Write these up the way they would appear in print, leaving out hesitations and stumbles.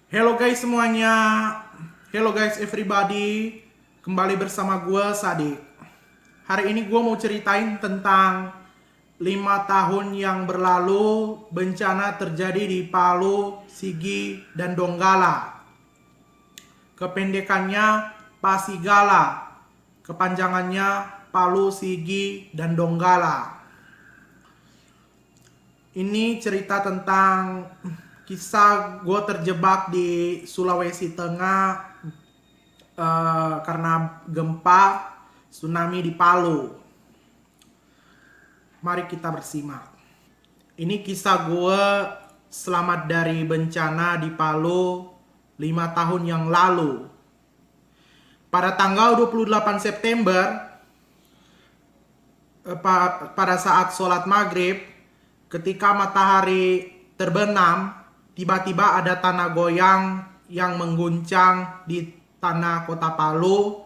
Hello guys semuanya. Hello guys everybody. Kembali bersama gue Sadik. Hari ini gue mau ceritain tentang 5 tahun yang berlalu bencana terjadi di Palu, Sigi, dan Donggala. Kependekannya Pasigala. Kepanjangannya Palu, Sigi, dan Donggala. Ini cerita tentang kisah gue terjebak di Sulawesi Tengah karena gempa tsunami di Palu. Mari kita bersimak. Ini kisah gue selamat dari bencana di Palu 5 tahun yang lalu. Pada tanggal 28 September, pada saat sholat maghrib, ketika matahari terbenam, tiba-tiba ada tanah goyang yang mengguncang di tanah kota Palu.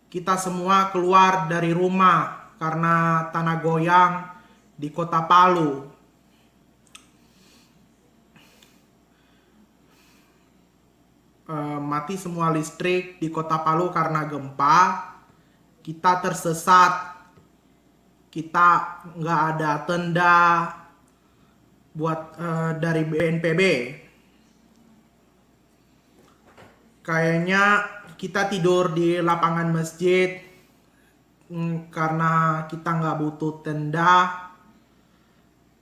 Kita semua keluar dari rumah karena tanah goyang di kota Palu. Mati semua listrik di kota Palu karena gempa. Kita tersesat. Kita nggak ada tenda buat dari BNPB. Kayaknya kita tidur di lapangan masjid karena kita nggak butuh tenda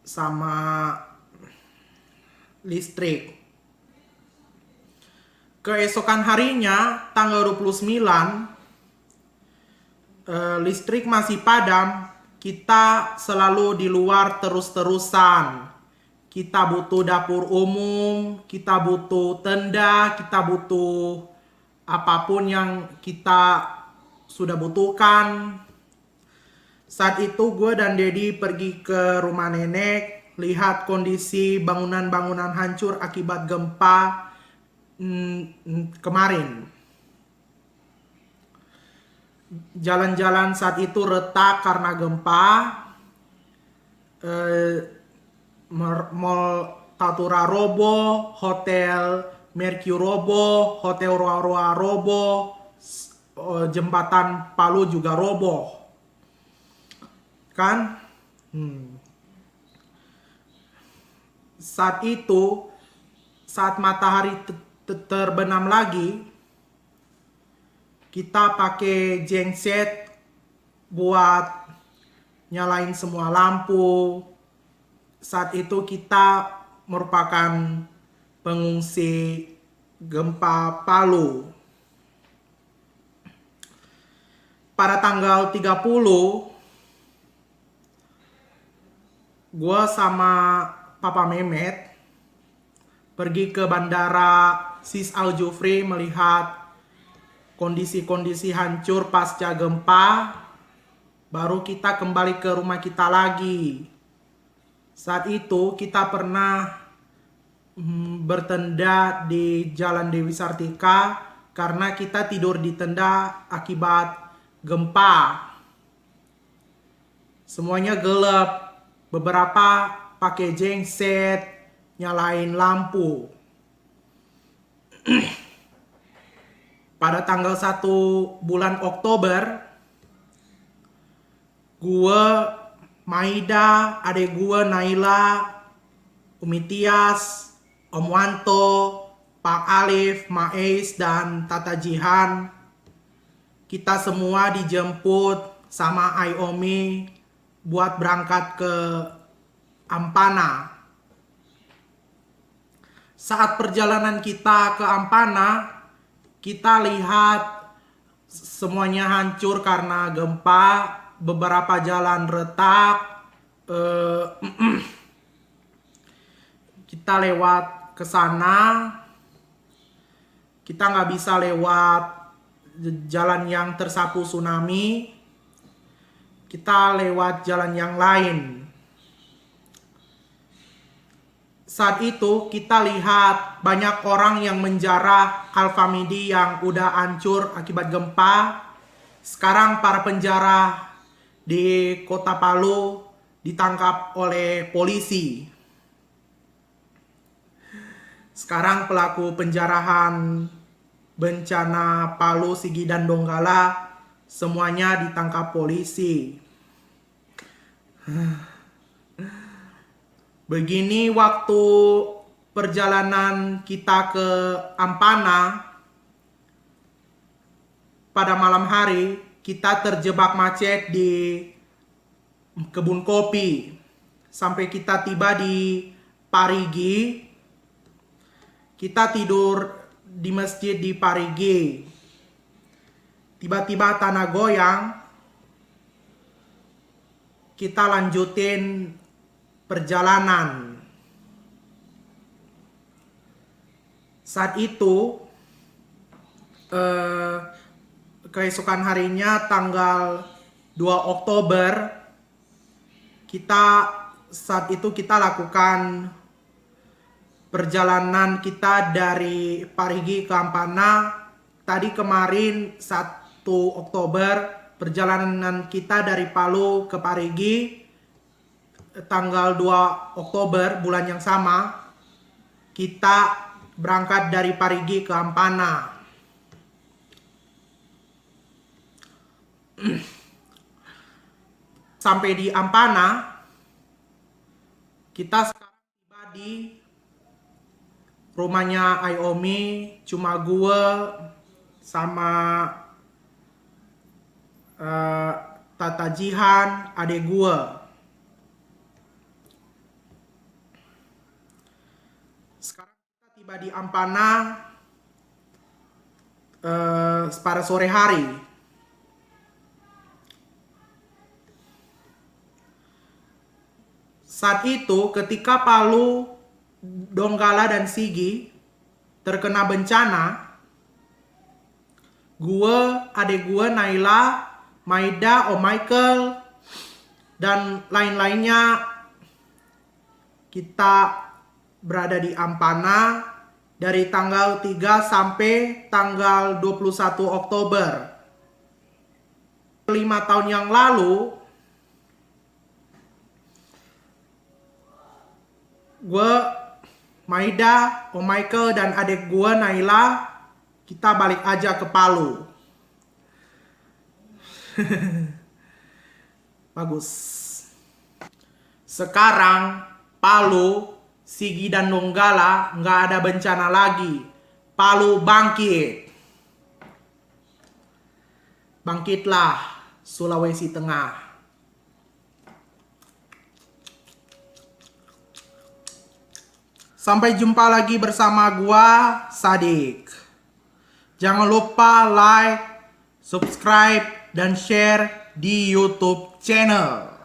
sama listrik. Keesokan harinya tanggal 29 listrik masih padam. Kita selalu di luar terus-terusan. Kita butuh dapur umum, kita butuh tenda, kita butuh apapun yang kita sudah butuhkan. Saat itu gue dan Dedi pergi ke rumah nenek, lihat kondisi bangunan-bangunan hancur akibat gempa kemarin. Jalan-jalan saat itu retak karena gempa. Mall Tatura robo, Hotel Mercure robo, Hotel Roa-Roa robo, jembatan Palu juga roboh. Kan? Saat itu, saat matahari terbenam lagi, kita pakai genset buat nyalain semua lampu. Saat itu kita merupakan pengungsi gempa Palu. Pada tanggal 30, gue sama Papa Mehmet pergi ke bandara Sis Al Jufri melihat kondisi-kondisi hancur pasca gempa. Baru kita kembali ke rumah kita lagi. Saat itu kita pernah bertenda di Jalan Dewi Sartika karena kita tidur di tenda akibat gempa. Semuanya gelap. Beberapa pakai genset, nyalain lampu. Pada tanggal 1 bulan Oktober, gue, Maida, adek gue Naila, Umi Tias, Om Wanto, Pak Alif, Maes, dan Tata Jihan. Kita semua dijemput sama Ayomi buat berangkat ke Ampana. Saat perjalanan kita ke Ampana, kita lihat semuanya hancur karena gempa. Beberapa jalan retak. Kita lewat ke sana. Kita nggak bisa lewat jalan yang tersapu tsunami. Kita lewat jalan yang lain. Saat itu kita lihat banyak orang yang menjarah Alfamidi yang udah hancur akibat gempa. Sekarang para penjara di kota Palu ditangkap oleh polisi. Sekarang pelaku penjarahan bencana Palu, Sigi, dan Donggala semuanya ditangkap polisi. Begini waktu perjalanan kita ke Ampana pada malam hari, kita terjebak macet di kebun kopi sampai kita tiba di Parigi. Kita tidur di masjid di Parigi. Tiba-tiba tanah goyang. Kita lanjutin perjalanan. Saat itu keesokan harinya tanggal 2 Oktober saat itu kita lakukan perjalanan kita dari Parigi ke Ampana. Tadi kemarin 1 Oktober perjalanan kita dari Palu ke Parigi. Tanggal 2 Oktober bulan yang sama kita berangkat dari Parigi ke Ampana. Sampai di Ampana kita sekarang tiba di rumahnya Ayomi, cuma gue sama Tata Jihan, adek gue. Sekarang kita tiba di Ampana pada sore hari. Saat itu ketika Palu, Donggala, dan Sigi terkena bencana, gue, adek gue, Naila, Maida, Om Michael, dan lain-lainnya kita berada di Ampana dari tanggal 3 sampai tanggal 21 Oktober. 5 tahun yang lalu, gue, Maida, Om Michael, dan adik gue Naila, kita balik aja ke Palu. Bagus. Sekarang Palu, Sigi, dan Donggala nggak ada bencana lagi. Palu bangkit. Bangkitlah Sulawesi Tengah. Sampai jumpa lagi bersama gua, Sadik. Jangan lupa like, subscribe, dan share di YouTube channel.